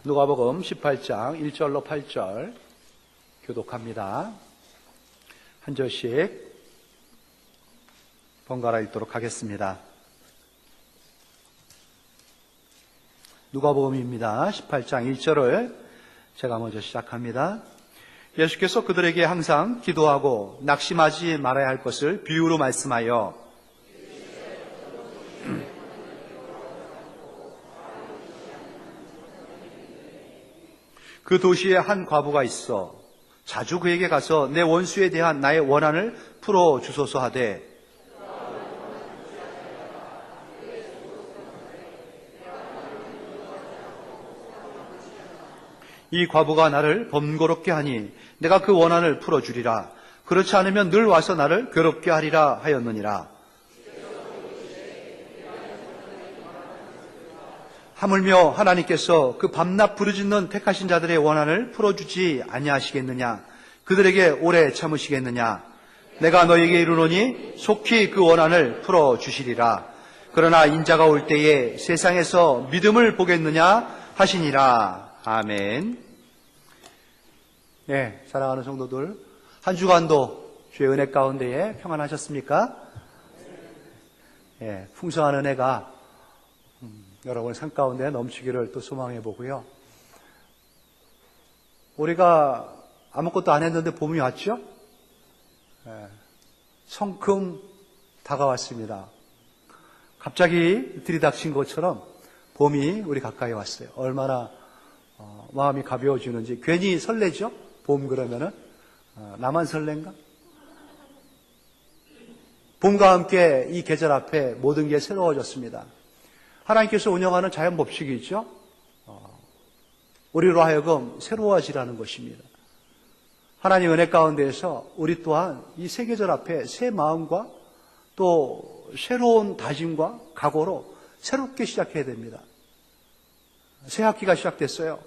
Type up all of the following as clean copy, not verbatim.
누가복음 18장 1절로 8절 교독합니다. 한 절씩 번갈아 읽도록 하겠습니다. 누가복음입니다. 18장 1절을 제가 먼저 시작합니다. 예수께서 그들에게 항상 기도하고 낙심하지 말아야 할 것을 비유로 말씀하여 그 도시에 한 과부가 있어 자주 그에게 가서 내 원수에 대한 나의 원한을 풀어주소서 하되 이 과부가 나를 번거롭게 하니 내가 그 원한을 풀어주리라. 그렇지 않으면 늘 와서 나를 괴롭게 하리라 하였느니라. 하물며 하나님께서 그 밤낮 부르짖는 택하신 자들의 원한을 풀어주지 아니하시겠느냐? 그들에게 오래 참으시겠느냐? 내가 너에게 이르노니 속히 그 원한을 풀어주시리라. 그러나 인자가 올 때에 세상에서 믿음을 보겠느냐 하시니라. 아멘. 네, 사랑하는 성도들, 한 주간도 주의 은혜 가운데에 평안하셨습니까? 네, 풍성한 은혜가 여러분의 삶 가운데 넘치기를 또 소망해 보고요. 우리가 아무것도 안 했는데 봄이 왔죠? 네, 성큼 다가왔습니다. 갑자기 들이닥친 것처럼 봄이 우리 가까이 왔어요. 얼마나 마음이 가벼워지는지. 괜히 설레죠? 봄 그러면은 나만 설렌가? 봄과 함께 이 계절 앞에 모든 게 새로워졌습니다. 하나님께서 운영하는 자연 법칙이 있죠. 우리로 하여금 새로워지라는 것입니다. 하나님 은혜 가운데에서 우리 또한 이 새 계절 앞에 새 마음과 또 새로운 다짐과 각오로 새롭게 시작해야 됩니다. 새 학기가 시작됐어요.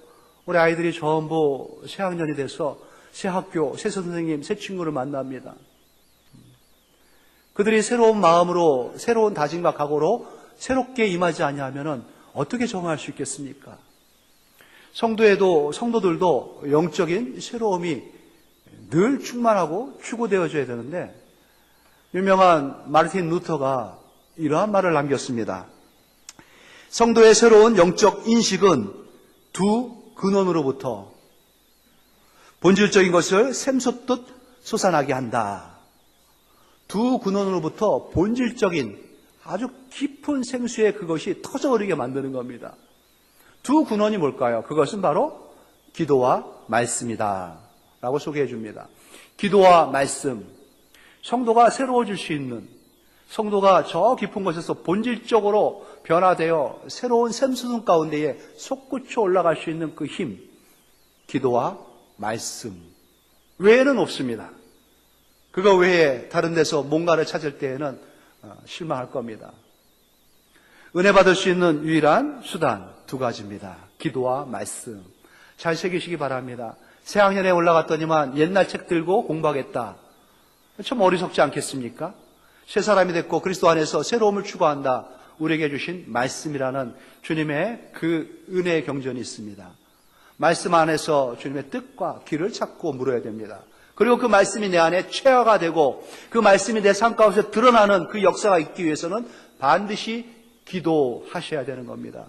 우리 아이들이 전부 새 학년이 돼서 새 학교, 새 선생님, 새 친구를 만납니다. 그들이 새로운 마음으로, 새로운 다짐과 각오로 새롭게 임하지 아니하면은 어떻게 정화할 수 있겠습니까? 성도들도 영적인 새로움이 늘 충만하고 추구되어져야 되는데, 유명한 마르틴 루터가 이러한 말을 남겼습니다. 성도의 새로운 영적 인식은 두 근원으로부터 본질적인 것을 샘솟듯 솟아나게 한다. 두 근원으로부터 본질적인 아주 깊은 생수의 그것이 터져오르게 만드는 겁니다. 두 근원이 뭘까요? 그것은 바로 기도와 말씀이다 라고 소개해 줍니다. 기도와 말씀, 성도가 새로워질 수 있는, 성도가 저 깊은 곳에서 본질적으로 변화되어 새로운 샘수순 가운데에 솟구쳐 올라갈 수 있는 그 힘, 기도와 말씀 외에는 없습니다. 그거 외에 다른 데서 뭔가를 찾을 때에는 실망할 겁니다. 은혜 받을 수 있는 유일한 수단 두 가지입니다. 기도와 말씀. 잘 새기시기 바랍니다. 새학년에 올라갔더니만 옛날 책 들고 공부하겠다. 참 어리석지 않겠습니까? 새 사람이 됐고 그리스도 안에서 새로움을 추구한다. 우리에게 주신 말씀이라는 주님의 그 은혜의 경전이 있습니다. 말씀 안에서 주님의 뜻과 길을 찾고 물어야 됩니다. 그리고 그 말씀이 내 안에 체화가 되고 그 말씀이 내 삶 가운데 드러나는 그 역사가 있기 위해서는 반드시 기도하셔야 되는 겁니다.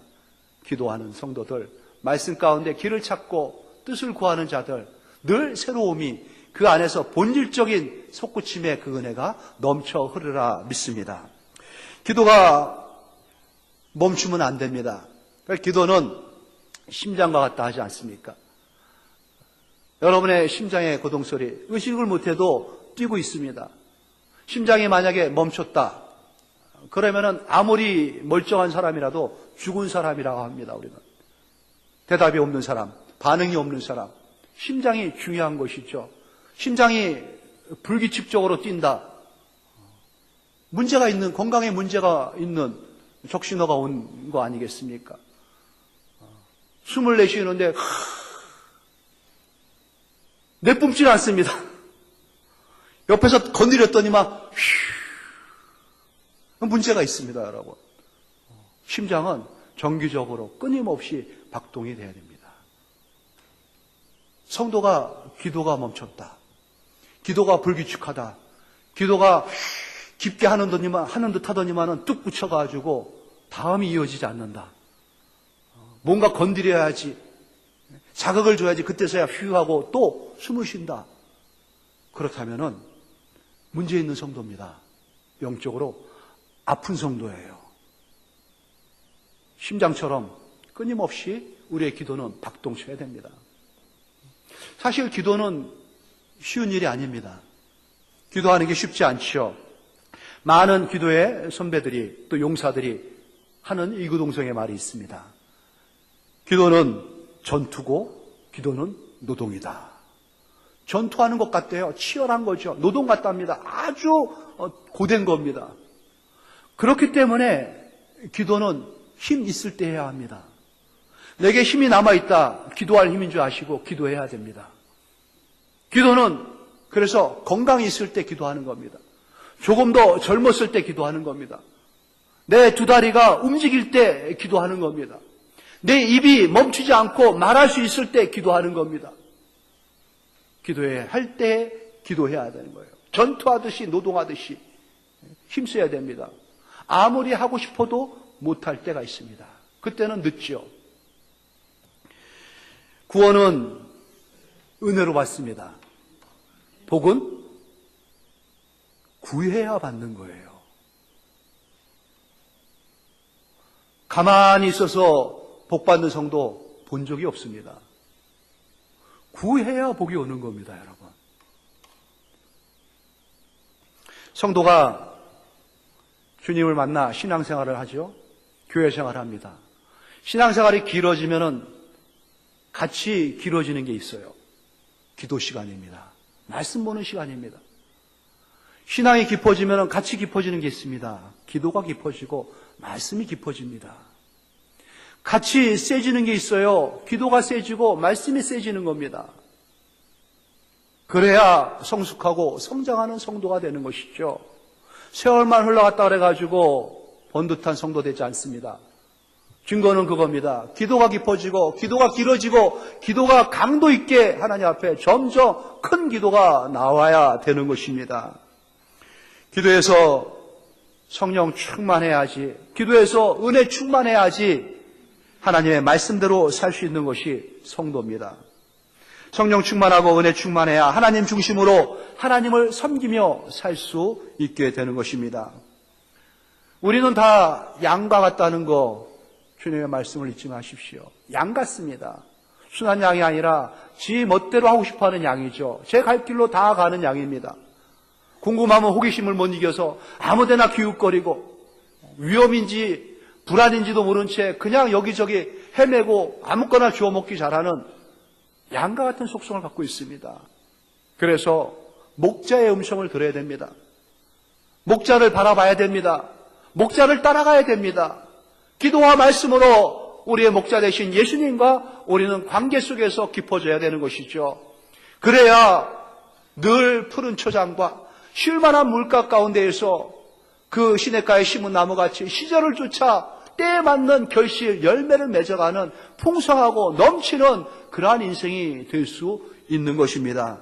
기도하는 성도들, 말씀 가운데 길을 찾고 뜻을 구하는 자들, 늘 새로움이 그 안에서 본질적인 솟구침의 그 은혜가 넘쳐 흐르라 믿습니다. 기도가 멈추면 안 됩니다. 기도는 심장과 같다 하지 않습니까? 여러분의 심장의 고동소리, 의식을 못해도 뛰고 있습니다. 심장이 만약에 멈췄다, 그러면은 아무리 멀쩡한 사람이라도 죽은 사람이라고 합니다, 우리는. 대답이 없는 사람, 반응이 없는 사람. 심장이 중요한 것이죠. 심장이 불규칙적으로 뛴다. 문제가 있는, 건강에 문제가 있는 적신호가 온 거 아니겠습니까? 숨을 내쉬는데 내뿜질 않습니다. 옆에서 건드렸더니만 문제가 있습니다, 여러분. 심장은 정기적으로 끊임없이 박동이 돼야 됩니다. 성도가 기도가 멈췄다. 기도가 불규칙하다. 기도가 깊게 하는 듯 하더니만은 뚝 붙여가지고 다음이 이어지지 않는다. 뭔가 건드려야지. 자극을 줘야지. 그때서야 휴 하고 또 숨을 쉰다. 그렇다면은 문제 있는 성도입니다. 영적으로 아픈 성도예요. 심장처럼 끊임없이 우리의 기도는 박동쳐야 됩니다. 사실 기도는 쉬운 일이 아닙니다. 기도하는 게 쉽지 않죠. 많은 기도의 선배들이 또 용사들이 하는 이구동성의 말이 있습니다. 기도는 전투고 기도는 노동이다. 전투하는 것 같대요. 치열한 거죠. 노동 같답니다. 아주 고된 겁니다. 그렇기 때문에 기도는 힘 있을 때 해야 합니다. 내게 힘이 남아있다. 기도할 힘인 줄 아시고 기도해야 됩니다. 기도는 그래서 건강이 있을 때 기도하는 겁니다. 조금 더 젊었을 때 기도하는 겁니다. 내 두 다리가 움직일 때 기도하는 겁니다. 내 입이 멈추지 않고 말할 수 있을 때 기도하는 겁니다. 기도해야 할 때 기도해야 되는 거예요. 전투하듯이 노동하듯이 힘써야 됩니다. 아무리 하고 싶어도 못할 때가 있습니다. 그때는 늦죠. 구원은 은혜로 받습니다. 복은 구해야 받는 거예요. 가만히 있어서 복 받는 성도 본 적이 없습니다. 구해야 복이 오는 겁니다, 여러분. 성도가 주님을 만나 신앙생활을 하죠. 교회생활을 합니다. 신앙생활이 길어지면은 같이 길어지는 게 있어요. 기도 시간입니다. 말씀 보는 시간입니다. 신앙이 깊어지면 같이 깊어지는 게 있습니다. 기도가 깊어지고 말씀이 깊어집니다. 같이 세지는 게 있어요. 기도가 세지고 말씀이 세지는 겁니다. 그래야 성숙하고 성장하는 성도가 되는 것이죠. 세월만 흘러갔다 그래가지고 번듯한 성도 되지 않습니다. 증거는 그겁니다. 기도가 깊어지고 기도가 길어지고 기도가 강도 있게 하나님 앞에 점점 큰 기도가 나와야 되는 것입니다. 기도에서 성령 충만해야지, 기도에서 은혜 충만해야지 하나님의 말씀대로 살 수 있는 것이 성도입니다. 성령 충만하고 은혜 충만해야 하나님 중심으로 하나님을 섬기며 살 수 있게 되는 것입니다. 우리는 다 양과 같다는 거 주님의 말씀을 잊지 마십시오. 양 같습니다. 순한 양이 아니라 지 멋대로 하고 싶어하는 양이죠. 제 갈 길로 다 가는 양입니다. 궁금하면 호기심을 못 이겨서 아무데나 기웃거리고 위험인지 불안인지도 모른 채 그냥 여기저기 헤매고 아무거나 주워 먹기 잘하는 양과 같은 속성을 갖고 있습니다. 그래서 목자의 음성을 들어야 됩니다. 목자를 바라봐야 됩니다. 목자를 따라가야 됩니다. 기도와 말씀으로 우리의 목자 되신 예수님과 우리는 관계 속에서 깊어져야 되는 것이죠. 그래야 늘 푸른 초장과 쉴만한 물가 가운데에서 그 시냇가에 심은 나무같이 시절을 쫓아 때에 맞는 결실 열매를 맺어가는 풍성하고 넘치는 그러한 인생이 될 수 있는 것입니다.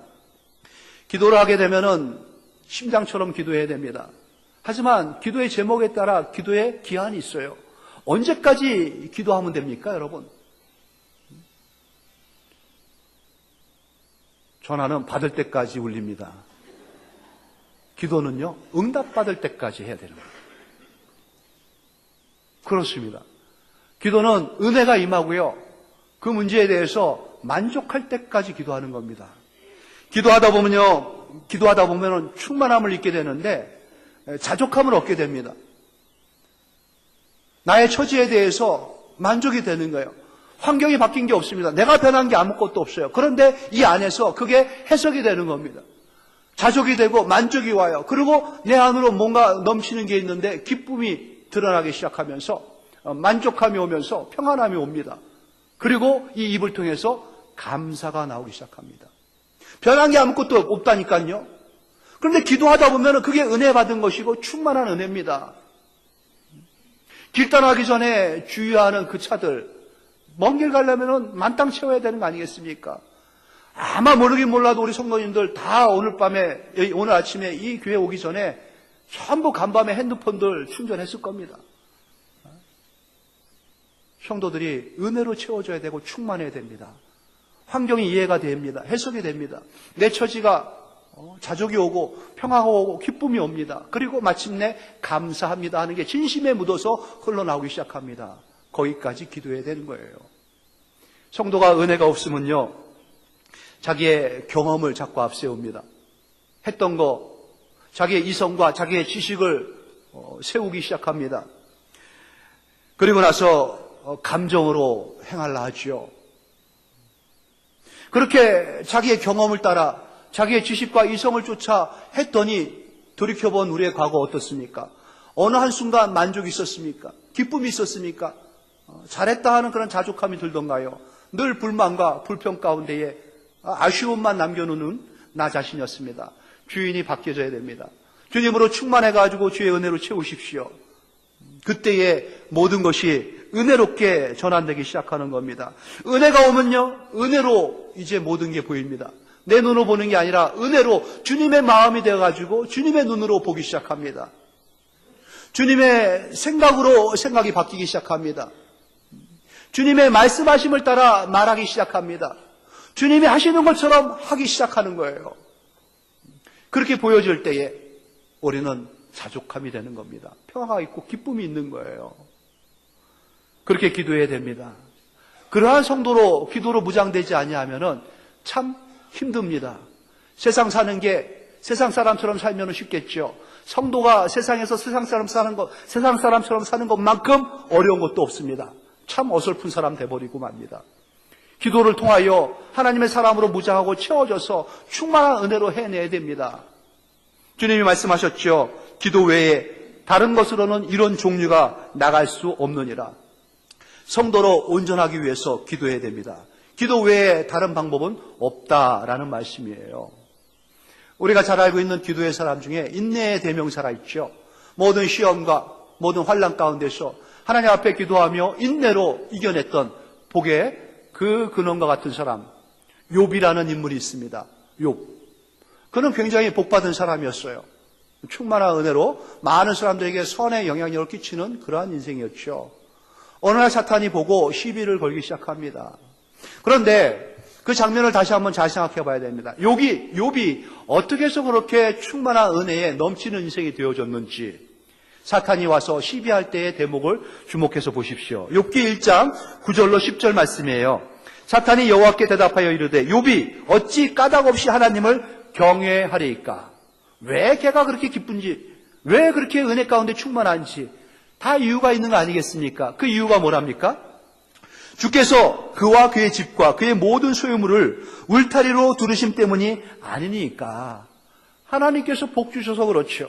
기도를 하게 되면은 심장처럼 기도해야 됩니다. 하지만 기도의 제목에 따라 기도의 기한이 있어요. 언제까지 기도하면 됩니까, 여러분? 전화는 받을 때까지 울립니다. 기도는요, 응답받을 때까지 해야 되는 거예요. 그렇습니다. 기도는 은혜가 임하고요, 그 문제에 대해서 만족할 때까지 기도하는 겁니다. 기도하다 보면은 충만함을 잊게 되는데 자족함을 얻게 됩니다. 나의 처지에 대해서 만족이 되는 거예요. 환경이 바뀐 게 없습니다. 내가 변한 게 아무것도 없어요. 그런데 이 안에서 그게 해석이 되는 겁니다. 자족이 되고 만족이 와요. 그리고 내 안으로 뭔가 넘치는 게 있는데 기쁨이 드러나기 시작하면서 만족감이 오면서 평안함이 옵니다. 그리고 이 입을 통해서 감사가 나오기 시작합니다. 변한 게 아무것도 없다니까요. 그런데 기도하다 보면 그게 은혜 받은 것이고 충만한 은혜입니다. 길 떠나기 전에 주의하는 그 차들, 먼 길 가려면 만땅 채워야 되는 거 아니겠습니까? 아마 모르긴 몰라도 우리 성도님들 다 오늘 아침에 이 교회 오기 전에 전부 간밤에 핸드폰들 충전했을 겁니다. 성도들이 은혜로 채워져야 되고 충만해야 됩니다. 환경이 이해가 됩니다. 해석이 됩니다. 내 처지가 자족이 오고 평화가 오고 기쁨이 옵니다. 그리고 마침내 감사합니다 하는 게 진심에 묻어서 흘러나오기 시작합니다. 거기까지 기도해야 되는 거예요. 성도가 은혜가 없으면요, 자기의 경험을 자꾸 앞세웁니다. 했던 거, 자기의 이성과 자기의 지식을 세우기 시작합니다. 그리고 나서 감정으로 행하려 하죠. 그렇게 자기의 경험을 따라 자기의 지식과 이성을 쫓아 했더니 돌이켜본 우리의 과거 어떻습니까? 어느 한순간 만족이 있었습니까? 기쁨이 있었습니까? 잘했다 하는 그런 자족함이 들던가요? 늘 불만과 불평 가운데에 아쉬움만 남겨놓는 나 자신이었습니다. 주인이 바뀌어져야 됩니다. 주님으로 충만해가지고 주의 은혜로 채우십시오. 그때에 모든 것이 은혜롭게 전환되기 시작하는 겁니다. 은혜가 오면요, 은혜로 이제 모든 게 보입니다. 내 눈으로 보는 게 아니라 은혜로 주님의 마음이 되어가지고 주님의 눈으로 보기 시작합니다. 주님의 생각으로 생각이 바뀌기 시작합니다. 주님의 말씀하심을 따라 말하기 시작합니다. 주님이 하시는 것처럼 하기 시작하는 거예요. 그렇게 보여질 때에 우리는 자족함이 되는 겁니다. 평화가 있고 기쁨이 있는 거예요. 그렇게 기도해야 됩니다. 그러한 성도로 기도로 무장되지 아니하면은 참 힘듭니다. 세상 사는 게 세상 사람처럼 살면 쉽겠죠. 성도가 세상에서 세상 사람처럼 사는 것만큼 어려운 것도 없습니다. 참 어설픈 사람 돼버리고 맙니다. 기도를 통하여 하나님의 사람으로 무장하고 채워져서 충만한 은혜로 해내야 됩니다. 주님이 말씀하셨죠. 기도 외에 다른 것으로는 이런 종류가 나갈 수 없느니라. 성도로 온전하기 위해서 기도해야 됩니다. 기도 외에 다른 방법은 없다라는 말씀이에요. 우리가 잘 알고 있는 기도의 사람 중에 인내의 대명사가 있죠. 모든 시험과 모든 환난 가운데서 하나님 앞에 기도하며 인내로 이겨냈던 복의 그 근원과 같은 사람, 욥이라는 인물이 있습니다. 욥. 그는 굉장히 복받은 사람이었어요. 충만한 은혜로 많은 사람들에게 선의 영향력을 끼치는 그러한 인생이었죠. 어느 날 사탄이 보고 시비를 걸기 시작합니다. 그런데 그 장면을 다시 한번 잘 생각해 봐야 됩니다. 욥이 어떻게 해서 그렇게 충만한 은혜에 넘치는 인생이 되어졌는지 사탄이 와서 시비할 때의 대목을 주목해서 보십시오. 욥기 1장 9절로 10절 말씀이에요. 사탄이 여호와께 대답하여 이르되 욥이 어찌 까닭 없이 하나님을 경외하리이까? 왜 걔가 그렇게 기쁜지, 왜 그렇게 은혜 가운데 충만한지 다 이유가 있는 거 아니겠습니까? 그 이유가 뭐랍니까? 주께서 그와 그의 집과 그의 모든 소유물을 울타리로 두르심 때문이 아니니까. 하나님께서 복 주셔서 그렇죠.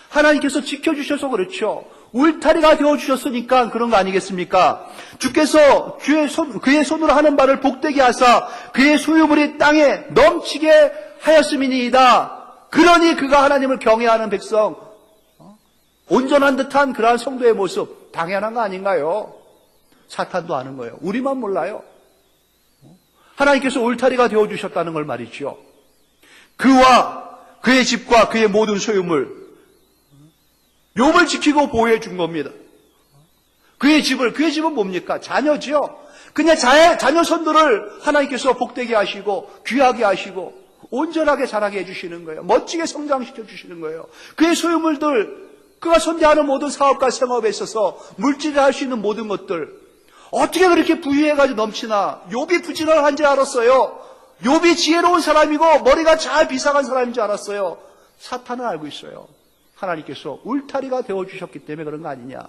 하나님께서 지켜주셔서 그렇죠. 울타리가 되어주셨으니까 그런 거 아니겠습니까? 주께서 그의 손으로 하는 바를 복되게 하사 그의 소유물이 땅에 넘치게 하였음이니이다. 그러니 그가 하나님을 경외하는 백성, 온전한 듯한 그러한 성도의 모습 당연한 거 아닌가요? 사탄도 아는 거예요. 우리만 몰라요. 하나님께서 울타리가 되어주셨다는 걸 말이죠. 그와 그의 집과 그의 모든 소유물, 욥을 지키고 보호해 준 겁니다. 그의 집은 뭡니까? 자녀지요. 그냥 자녀 손들을 하나님께서 복되게 하시고 귀하게 하시고 온전하게 자라게 해주시는 거예요. 멋지게 성장시켜 주시는 거예요. 그의 소유물들, 그가 손대하는 모든 사업과 생업에 있어서 물질을 할 수 있는 모든 것들, 어떻게 그렇게 부유해가지고 넘치나? 욥이 부지런한 줄 알았어요. 욥이 지혜로운 사람이고 머리가 잘 비상한 사람인 줄 알았어요. 사탄은 알고 있어요. 하나님께서 울타리가 되어주셨기 때문에 그런 거 아니냐.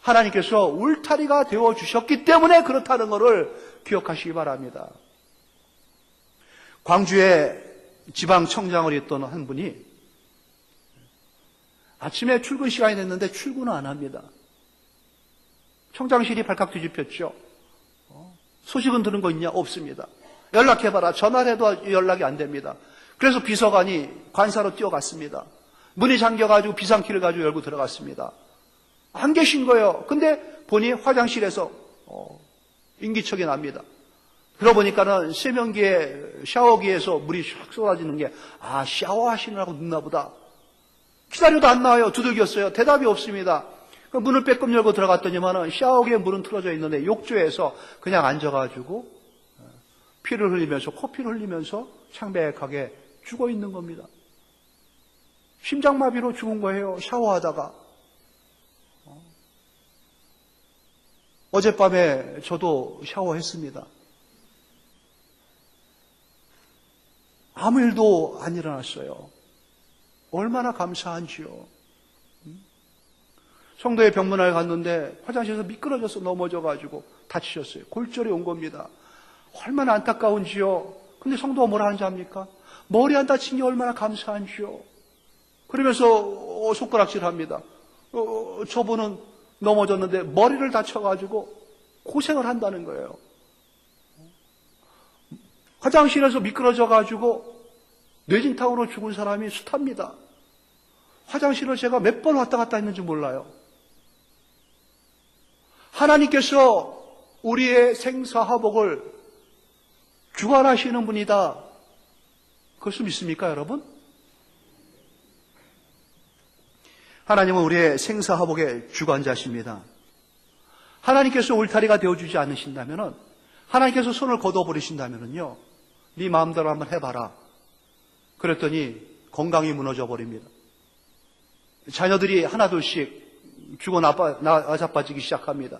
하나님께서 울타리가 되어주셨기 때문에 그렇다는 것을 기억하시기 바랍니다. 광주에 지방청장을 했던 한 분이 아침에 출근 시간이 됐는데 출근을 안 합니다. 청장실이 발칵 뒤집혔죠. 소식은 들은 거 있냐? 없습니다. 연락해봐라. 전화를 해도 연락이 안 됩니다. 그래서 비서관이 관사로 뛰어갔습니다. 문이 잠겨가지고 비상키를 가지고 열고 들어갔습니다. 안 계신 거예요. 근데 보니 화장실에서 인기척이 납니다. 들어보니까는 세면기에, 샤워기에서 물이 샥 쏟아지는 게, 샤워하시느라고 늦나 보다. 기다려도 안 나와요. 두들겼어요. 대답이 없습니다. 문을 빼끔 열고 들어갔더니만은 샤워기에 물은 틀어져 있는데 욕조에서 그냥 앉아가지고 피를 흘리면서, 코피를 흘리면서 창백하게 죽어 있는 겁니다. 심장마비로 죽은 거예요. 샤워하다가. 어젯밤에 저도 샤워했습니다. 아무 일도 안 일어났어요. 얼마나 감사한지요. 성도의 병문안을 갔는데 화장실에서 미끄러져서 넘어져가지고 다치셨어요. 골절이 온 겁니다. 얼마나 안타까운지요. 근데 성도가 뭐라 하는지 압니까? 머리 안 다친 게 얼마나 감사한지요. 그러면서 손가락질합니다. 저분은 넘어졌는데 머리를 다쳐가지고 고생을 한다는 거예요. 화장실에서 미끄러져가지고 뇌진탕으로 죽은 사람이 숱합니다. 화장실을 제가 몇 번 왔다 갔다 했는지 몰라요. 하나님께서 우리의 생사화복을 주관하시는 분이다. 그것을 믿습니까, 여러분? 하나님은 우리의 생사화복의 주관자십니다. 하나님께서 울타리가 되어주지 않으신다면은, 하나님께서 손을 거둬버리신다면은요, 네 마음대로 한번 해봐라. 그랬더니 건강이 무너져 버립니다. 자녀들이 하나둘씩 죽어 나자빠지기 시작합니다.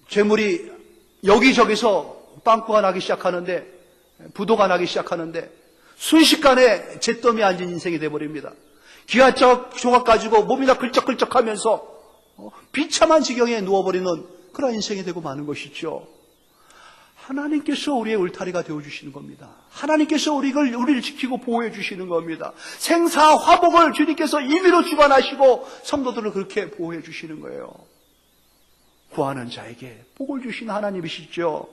재물이 여기저기서 빵꾸가 나기 시작하는데, 부도가 나기 시작하는데, 순식간에 잿더미에 앉은 인생이 되어버립니다. 기아적 조각 가지고 몸이 다 끌적끌적하면서 비참한 지경에 누워버리는 그런 인생이 되고 마는 것이죠. 하나님께서 우리의 울타리가 되어주시는 겁니다. 하나님께서 우리를 지키고 보호해 주시는 겁니다. 생사화복을 주님께서 임의로 주관하시고 성도들을 그렇게 보호해 주시는 거예요. 구하는 자에게 복을 주시는 하나님이시죠.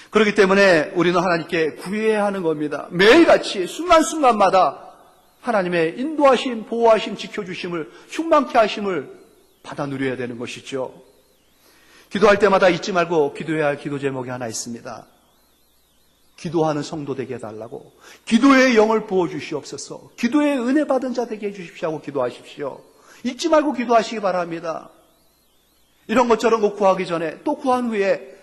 그렇기 때문에 우리는 하나님께 구해야 하는 겁니다. 매일같이 순간순간마다 하나님의 인도하심, 보호하심, 지켜주심을, 충만케 하심을 받아 누려야 되는 것이죠. 기도할 때마다 잊지 말고 기도해야 할 기도 제목이 하나 있습니다. 기도하는 성도 되게 해달라고. 기도의 영을 부어주시옵소서. 기도의 은혜 받은 자 되게 해주십시오 하고 기도하십시오. 잊지 말고 기도하시기 바랍니다. 이런 것 저런 것 구하기 전에 또 구한 후에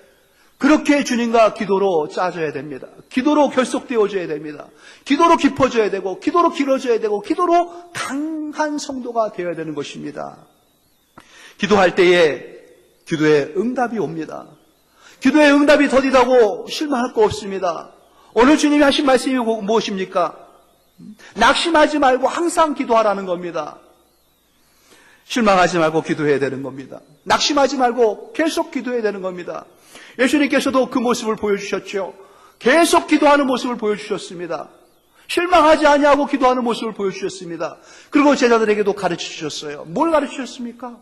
그렇게 주님과 기도로 짜져야 됩니다. 기도로 결속되어져야 됩니다. 기도로 깊어져야 되고 기도로 길어져야 되고 기도로 강한 성도가 되어야 되는 것입니다. 기도할 때에 기도의 응답이 옵니다. 기도의 응답이 더디다고 실망할 거 없습니다. 오늘 주님이 하신 말씀이 무엇입니까? 낙심하지 말고 항상 기도하라는 겁니다. 실망하지 말고 기도해야 되는 겁니다. 낙심하지 말고 계속 기도해야 되는 겁니다. 예수님께서도 그 모습을 보여주셨죠. 계속 기도하는 모습을 보여주셨습니다. 실망하지 아니하고 기도하는 모습을 보여주셨습니다. 그리고 제자들에게도 가르치셨어요. 뭘 가르치셨습니까?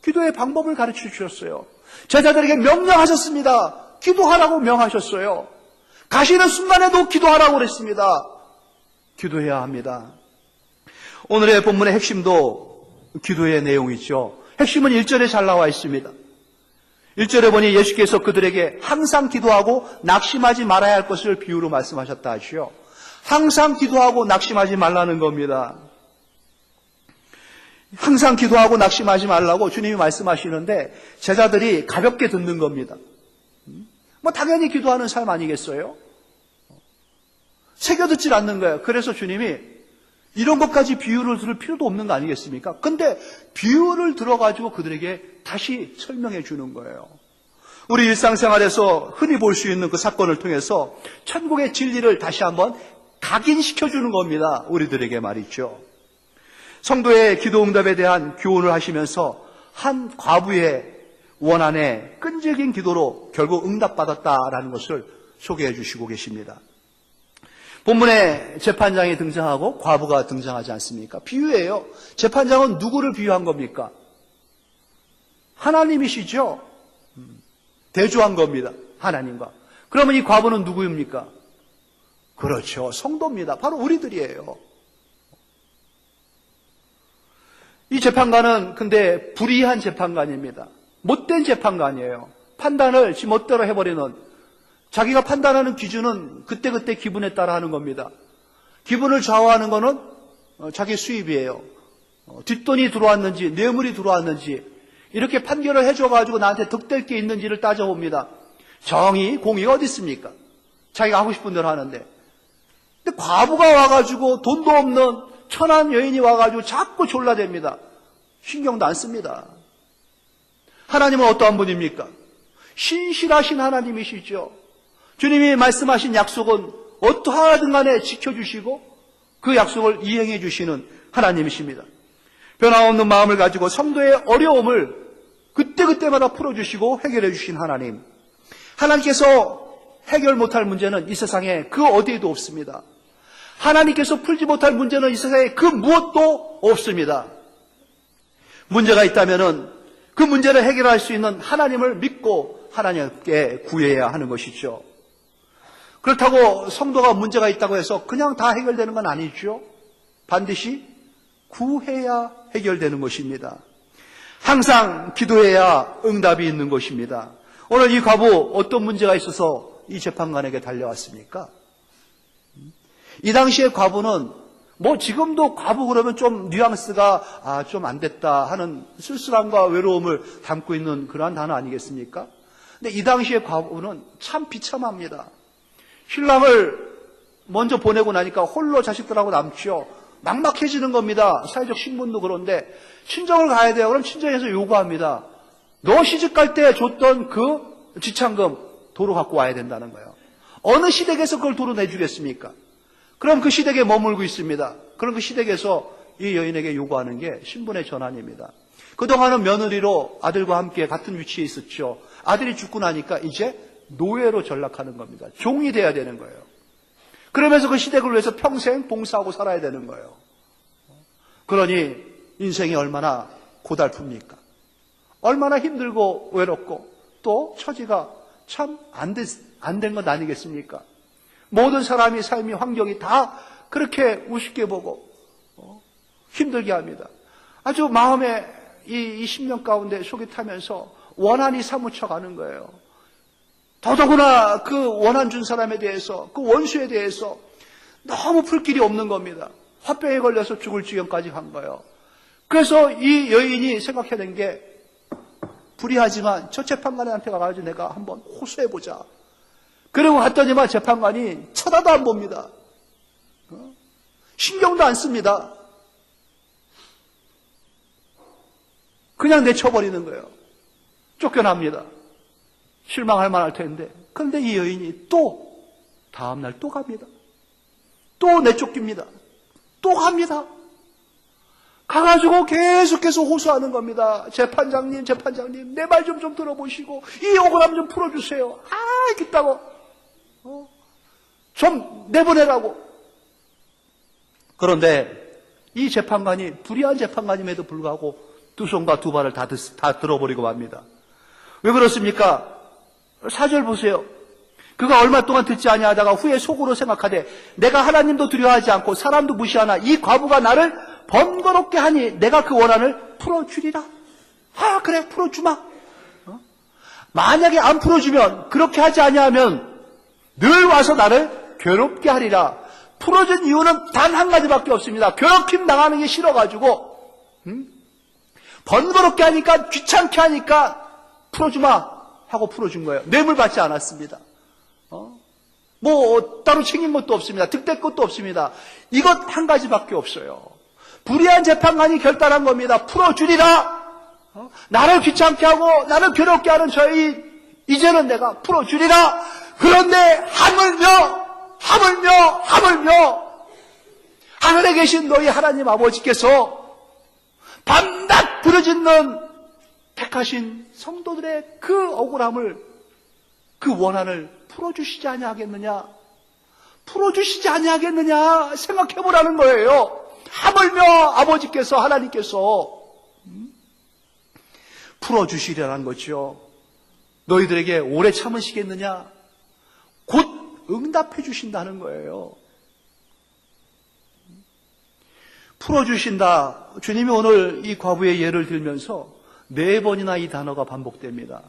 기도의 방법을 가르치셨어요. 제자들에게 명령하셨습니다. 기도하라고 명하셨어요. 가시는 순간에도 기도하라고 그랬습니다. 기도해야 합니다. 오늘의 본문의 핵심도 기도의 내용이죠. 핵심은 1절에 잘 나와 있습니다. 1절에 보니 예수께서 그들에게 항상 기도하고 낙심하지 말아야 할 것을 비유로 말씀하셨다 하시오. 항상 기도하고 낙심하지 말라는 겁니다. 항상 기도하고 낙심하지 말라고 주님이 말씀하시는데 제자들이 가볍게 듣는 겁니다. 당연히 기도하는 삶 아니겠어요? 새겨듣질 않는 거예요. 그래서 주님이 이런 것까지 비유를 들을 필요도 없는 거 아니겠습니까? 근데 비유를 들어가지고 그들에게 다시 설명해 주는 거예요. 우리 일상생활에서 흔히 볼 수 있는 그 사건을 통해서 천국의 진리를 다시 한번 각인시켜 주는 겁니다. 우리들에게 말이죠. 성도의 기도응답에 대한 교훈을 하시면서 한 과부의 원한에 끈질긴 기도로 결국 응답받았다라는 것을 소개해 주시고 계십니다. 본문에 재판장이 등장하고 과부가 등장하지 않습니까? 비유예요. 재판장은 누구를 비유한 겁니까? 하나님이시죠. 대조한 겁니다. 하나님과. 그러면 이 과부는 누구입니까? 그렇죠. 성도입니다. 바로 우리들이에요. 이 재판관은 근데 불의한 재판관입니다. 못된 재판관이에요. 판단을 지 멋대로 해버리는 자기가 판단하는 기준은 그때그때 기분에 따라 하는 겁니다. 기분을 좌우하는 거는 자기 수입이에요. 뒷돈이 들어왔는지 뇌물이 들어왔는지 이렇게 판결을 해줘가지고 나한테 득될 게 있는지를 따져봅니다. 정의, 공의가 어디 있습니까? 자기가 하고 싶은 대로 하는데. 근데 과부가 와가지고 돈도 없는 천한 여인이 와가지고 자꾸 졸라댑니다. 신경도 안 씁니다. 하나님은 어떠한 분입니까? 신실하신 하나님이시죠. 주님이 말씀하신 약속은 어떠하든 간에 지켜주시고 그 약속을 이행해 주시는 하나님이십니다. 변함없는 마음을 가지고 성도의 어려움을 그때그때마다 풀어주시고 해결해 주신 하나님. 하나님께서 해결 못할 문제는 이 세상에 그 어디에도 없습니다. 하나님께서 풀지 못할 문제는 이 세상에 그 무엇도 없습니다. 문제가 있다면은 그 문제를 해결할 수 있는 하나님을 믿고 하나님께 구해야 하는 것이죠. 그렇다고 성도가 문제가 있다고 해서 그냥 다 해결되는 건 아니죠. 반드시 구해야 해결되는 것입니다. 항상 기도해야 응답이 있는 것입니다. 오늘 이 과부 어떤 문제가 있어서 이 재판관에게 달려왔습니까? 이 당시의 과부는 지금도 과부 그러면 좀 뉘앙스가 좀 안 됐다 하는 쓸쓸함과 외로움을 담고 있는 그러한 단어 아니겠습니까? 근데 이 당시의 과부는 참 비참합니다. 신랑을 먼저 보내고 나니까 홀로 자식들하고 남죠. 막막해지는 겁니다. 사회적 신분도 그런데 친정을 가야 돼요. 그럼 친정에서 요구합니다. 너 시집갈 때 줬던 그 지참금 도로 갖고 와야 된다는 거예요. 어느 시댁에서 그걸 도로 내주겠습니까? 그럼 그 시댁에 머물고 있습니다. 그럼 그 시댁에서 이 여인에게 요구하는 게 신분의 전환입니다. 그동안은 며느리로 아들과 함께 같은 위치에 있었죠. 아들이 죽고 나니까 이제 노예로 전락하는 겁니다. 종이 돼야 되는 거예요. 그러면서 그 시댁을 위해서 평생 봉사하고 살아야 되는 거예요. 그러니 인생이 얼마나 고달픕니까? 얼마나 힘들고 외롭고 또 처지가 참 안 된 것 아니겠습니까? 모든 사람이 삶이 환경이 다 그렇게 우습게 보고 힘들게 합니다. 아주 마음에 이 10년 가운데 속이 타면서 원한이 사무쳐 가는 거예요. 더더구나 그 원한 준 사람에 대해서, 그 원수에 대해서 너무 풀 길이 없는 겁니다. 화병에 걸려서 죽을 지경까지 간 거예요. 그래서 이 여인이 생각해낸 게 불의하지만 저 재판관한테 가가지고 내가 한번 호소해보자. 그리고 갔더니만 재판관이 쳐다도 안 봅니다. 신경도 안 씁니다. 그냥 내쳐버리는 거예요. 쫓겨납니다. 실망할 만할 텐데. 그런데 이 여인이 또 다음날 또 갑니다. 또 내쫓깁니다. 또 갑니다. 가가지고 계속해서 호소하는 겁니다. 재판장님 내 말 좀 들어보시고 이 억울함 좀 풀어주세요. 있다고 좀 내보내라고. 그런데 이 재판관이 불의한 재판관임에도 불구하고 두 손과 두 발을 다 들어버리고 맙니다. 왜 그렇습니까? 4절 보세요. 그가 얼마 동안 듣지 아니하다가 후에 속으로 생각하되 내가 하나님도 두려워하지 않고 사람도 무시하나 이 과부가 나를 번거롭게 하니 내가 그 원한을 풀어주리라. 그래 풀어주마. 만약에 안 풀어주면 그렇게 하지 아니하면 늘 와서 나를 괴롭게 하리라. 풀어준 이유는 단 한 가지밖에 없습니다. 괴롭힘 당하는 게 싫어가지고 번거롭게 하니까 귀찮게 하니까 풀어주마 하고 풀어준 거예요. 뇌물 받지 않았습니다. 따로 챙긴 것도 없습니다. 득될 것도 없습니다. 이것 한 가지밖에 없어요. 불의한 재판관이 결단한 겁니다. 풀어주리라. 나를 귀찮게 하고 나를 괴롭게 하는 저희 이제는 내가 풀어주리라. 그런데 하물며 하늘에 계신 너희 하나님 아버지께서 밤낮 부르짖는 택하신 성도들의 그 억울함을, 그 원한을 풀어주시지 아니하겠느냐? 풀어주시지 아니하겠느냐? 생각해보라는 거예요. 하물며 아버지께서, 하나님께서 풀어주시려는 거죠. 너희들에게 오래 참으시겠느냐? 곧 응답해 주신다는 거예요. 풀어주신다. 주님이 오늘 이 과부의 예를 들면서 4번이나 이 단어가 반복됩니다.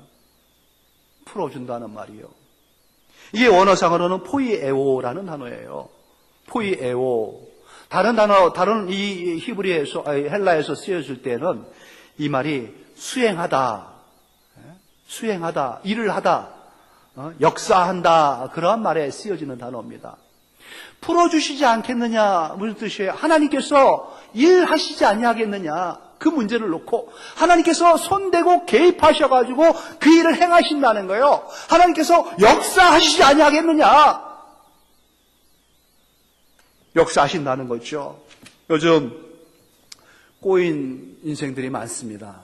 풀어준다는 말이요. 이게 원어상으로는 포이에오라는 단어예요. 포이에오. 다른 이 히브리에서, 헬라에서 쓰여질 때는 이 말이 수행하다, 일을 하다, 역사한다, 그러한 말에 쓰여지는 단어입니다. 풀어주시지 않겠느냐, 무슨 뜻이에요? 하나님께서 일하시지 아니하겠느냐, 그 문제를 놓고 하나님께서 손대고 개입하셔가지고 그 일을 행하신다는 거예요. 하나님께서 역사하시지 아니하겠느냐, 역사하신다는 거죠. 요즘 꼬인 인생들이 많습니다.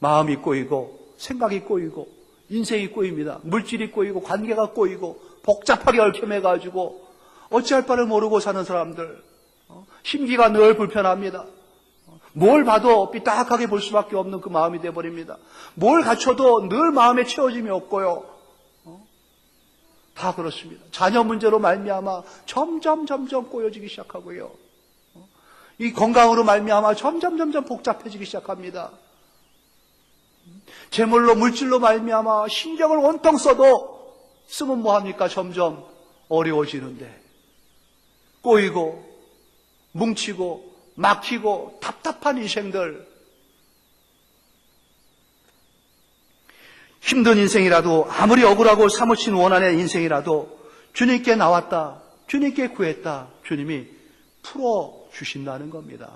마음이 꼬이고 생각이 꼬이고 인생이 꼬입니다. 물질이 꼬이고 관계가 꼬이고 복잡하게 얽혀매가지고 어찌할 바를 모르고 사는 사람들, 심기가 늘 불편합니다. 뭘 봐도 삐딱하게 볼 수밖에 없는 그 마음이 되어버립니다. 뭘 갖춰도 늘 마음에 채워짐이 없고요. 다 그렇습니다. 자녀 문제로 말미암아 점점 꼬여지기 시작하고요. 이 건강으로 말미암아 점점 복잡해지기 시작합니다. 재물로 물질로 말미암아 신경을 온통 써도 쓰면 뭐합니까? 점점 어려워지는데 꼬이고 뭉치고 막히고 답답한 인생들, 힘든 인생이라도 아무리 억울하고 사무친 원한의 인생이라도 주님께 나왔다, 주님께 구했다, 주님이 풀어주신다는 겁니다.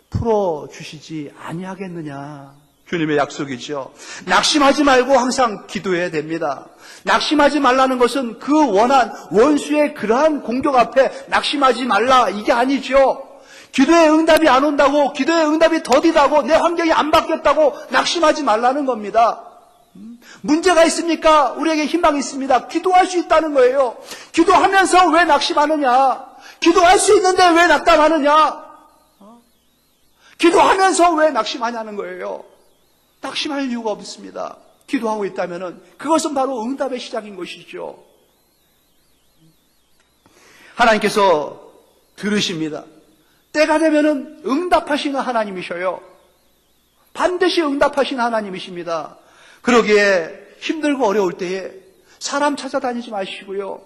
풀어주시지 아니하겠느냐, 주님의 약속이죠. 낙심하지 말고 항상 기도해야 됩니다. 낙심하지 말라는 것은 그 원한, 원수의 그러한 공격 앞에 낙심하지 말라, 이게 아니죠. 기도의 응답이 안 온다고, 기도의 응답이 더디다고, 내 환경이 안 바뀌었다고 낙심하지 말라는 겁니다. 문제가 있습니까? 우리에게 희망이 있습니다. 기도할 수 있다는 거예요. 기도하면서 왜 낙심하느냐? 기도할 수 있는데 왜 낙담하느냐? 기도하면서 왜 낙심하냐는 거예요. 낙심할 이유가 없습니다. 기도하고 있다면 그것은 바로 응답의 시작인 것이죠. 하나님께서 들으십니다. 때가 되면 응답하시는 하나님이셔요. 반드시 응답하시는 하나님이십니다. 그러기에 힘들고 어려울 때에 사람 찾아다니지 마시고요.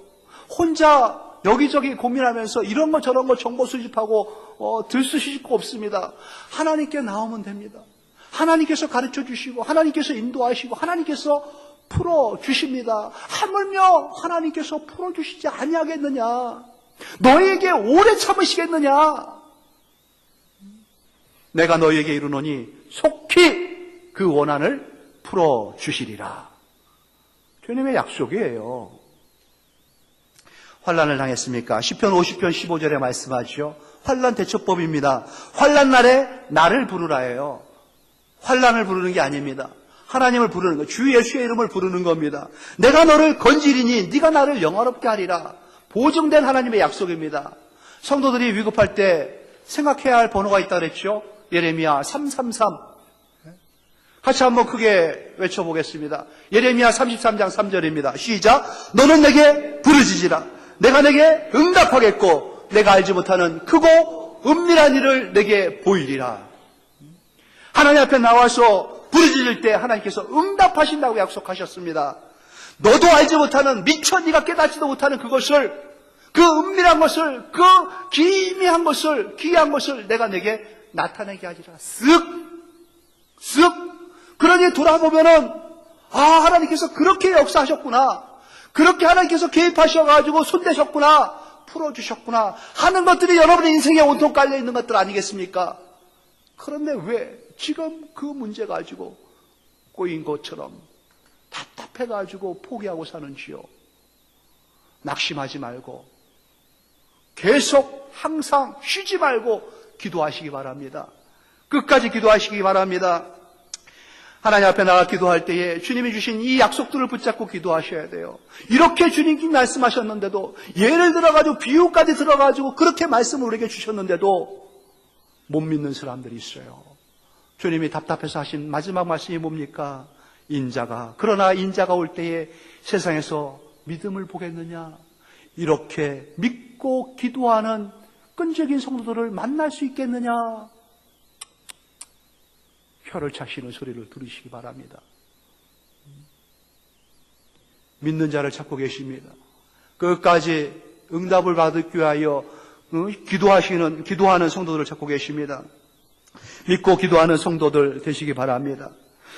혼자 여기저기 고민하면서 이런 거 저런 거 정보 수집하고 들쑤실 거 없습니다. 하나님께 나오면 됩니다. 하나님께서 가르쳐 주시고 하나님께서 인도하시고 하나님께서 풀어주십니다. 하물며 하나님께서 풀어주시지 아니하겠느냐? 너희에게 오래 참으시겠느냐? 내가 너희에게 이르노니 속히 그 원한을 풀어주시리라. 주님의 약속이에요. 환난을 당했습니까? 시편 50편 15절에 말씀하죠. 환난 대처법입니다. 환난 날에 나를 부르라예요. 환난을 부르는 게 아닙니다. 하나님을 부르는 거, 주 예수의 이름을 부르는 겁니다. 내가 너를 건지리니 네가 나를 영화롭게 하리라. 보증된 하나님의 약속입니다. 성도들이 위급할 때 생각해야 할 번호가 있다 그랬죠. 예레미야 333. 같이 한번 크게 외쳐보겠습니다. 예레미야 33장 3절입니다. 시작. 너는 내게 부르짖으라. 내가 내게 응답하겠고 내가 알지 못하는 크고 은밀한 일을 내게 보이리라. 하나님 앞에 나와서 부르짖을 때 하나님께서 응답하신다고 약속하셨습니다. 너도 알지 못하는, 미처 네가 깨닫지도 못하는 그것을, 그 은밀한 것을, 그 기미한 것을, 귀한 것을 내가 내게 나타내게 하리라. 쓱. 그러니 돌아보면은 하나님께서 그렇게 역사하셨구나, 그렇게 하나님께서 개입하셔가지고 손대셨구나, 풀어주셨구나 하는 것들이 여러분의 인생에 온통 깔려있는 것들 아니겠습니까? 그런데 왜 지금 그 문제 가지고 꼬인 것처럼 답답해가지고 포기하고 사는지요? 낙심하지 말고 계속 항상 쉬지 말고 기도하시기 바랍니다. 끝까지 기도하시기 바랍니다. 하나님 앞에 나가 기도할 때에 주님이 주신 이 약속들을 붙잡고 기도하셔야 돼요. 이렇게 주님이 말씀하셨는데도, 예를 들어가지고 비유까지 들어가지고 그렇게 말씀을 우리에게 주셨는데도 못 믿는 사람들이 있어요. 주님이 답답해서 하신 마지막 말씀이 뭡니까? 그러나 인자가 올 때에 세상에서 믿음을 보겠느냐? 이렇게 믿고 기도하는 끈적인 성도들을 만날 수 있겠느냐? 혀를 차시는 소리를 들으시기 바랍니다. 믿는 자를 찾고 계십니다. 끝까지 응답을 받기 위하여 기도하는 성도들을 찾고 계십니다. 믿고 기도하는 성도들 되시기 바랍니다.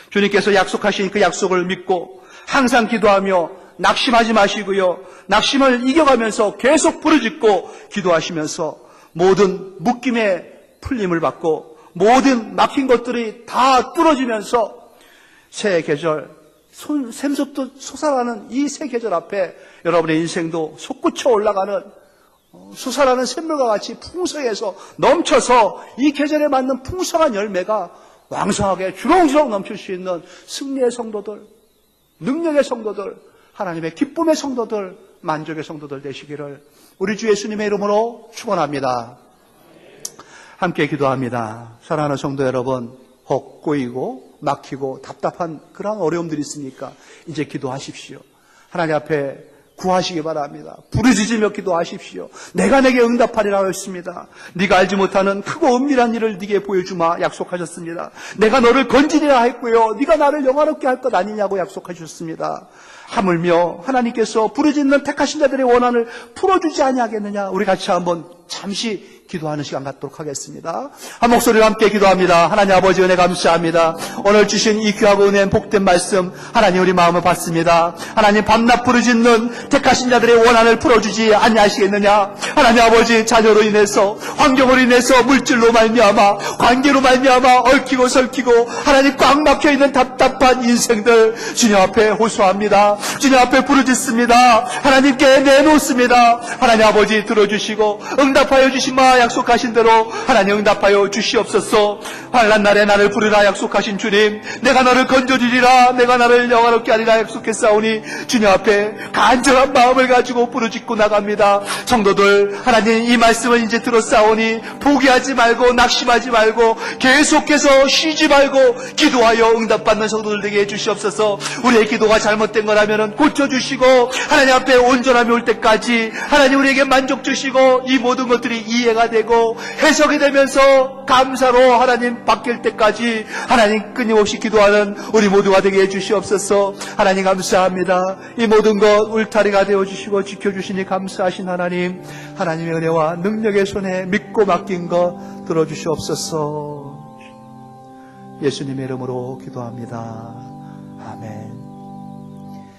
주님께서 약속하신 그 약속을 믿고 항상 기도하며 낙심하지 마시고요. 낙심을 이겨가면서 계속 부르짖고 기도하시면서 모든 묶임의 풀림을 받고 모든 막힌 것들이 다 뚫어지면서 새 계절, 샘솟듯 솟아나는 이 새 계절 앞에 여러분의 인생도 솟구쳐 올라가는 솟아나는 샘물과 같이 풍성해서 넘쳐서 이 계절에 맞는 풍성한 열매가 왕성하게 주렁주렁 넘칠 수 있는 승리의 성도들, 능력의 성도들, 하나님의 기쁨의 성도들, 만족의 성도들 되시기를 우리 주 예수님의 이름으로 축원합니다. 함께 기도합니다. 사랑하는 성도 여러분, 혹 꼬이고 막히고 답답한 그런 어려움들이 있으니까 이제 기도하십시오. 하나님 앞에 구하시기 바랍니다. 부르짖으며 기도하십시오. 내가 내게 응답하리라고 했습니다. 네가 알지 못하는 크고 은밀한 일을 네게 보여주마 약속하셨습니다. 내가 너를 건지리라 했고요. 네가 나를 영화롭게 할 것 아니냐고 약속하셨습니다. 하물며 하나님께서 부르짖는 택하신 자들의 원한을 풀어주지 아니하겠느냐. 우리 같이 한번 잠시 기도하는 시간 갖도록 하겠습니다. 한 목소리로 함께 기도합니다. 하나님 아버지 은혜 감사합니다. 오늘 주신 이 귀하고 은혜 복된 말씀 하나님 우리 마음을 받습니다. 하나님 밤낮 부르짖는 택하신 자들의 원한을 풀어주지 아니하시겠느냐. 하나님 아버지 자녀로 인해서 환경으로 인해서 물질로 말미암아 관계로 말미암아 얽히고 설키고 하나님 꽉 막혀있는 답답한 인생들 주님 앞에 호소합니다. 주님 앞에 부르짖습니다. 하나님께 내놓습니다. 하나님 아버지 들어주시고 응답하여 주시마 약속하신 대로 하나님 응답하여 주시옵소서. 환난 날에 나를 부르라 약속하신 주님, 내가 너를 건져주리라, 내가 나를 영화롭게 하리라 약속했사오니 주님 앞에 간절한 마음을 가지고 부르짖고 나갑니다. 성도들 하나님 이 말씀을 이제 들었사오니 포기하지 말고 낙심하지 말고 계속해서 쉬지 말고 기도하여 응답받는 성도들 되게 해주시옵소서. 우리의 기도가 잘못된 거라면 고쳐주시고 하나님 앞에 온전함이 올 때까지 하나님 우리에게 만족 주시고 이 모든 것들이 이해가 되고 해석이 되면서 감사로 하나님 바뀔 때까지 하나님 끊임없이 기도하는 우리 모두가 되게 해주시옵소서. 하나님 감사합니다. 이 모든 것 울타리가 되어주시고 지켜주시니 감사하신 하나님, 하나님의 은혜와 능력의 손에 믿고 맡긴 것 들어주시옵소서. 예수님의 이름으로 기도합니다.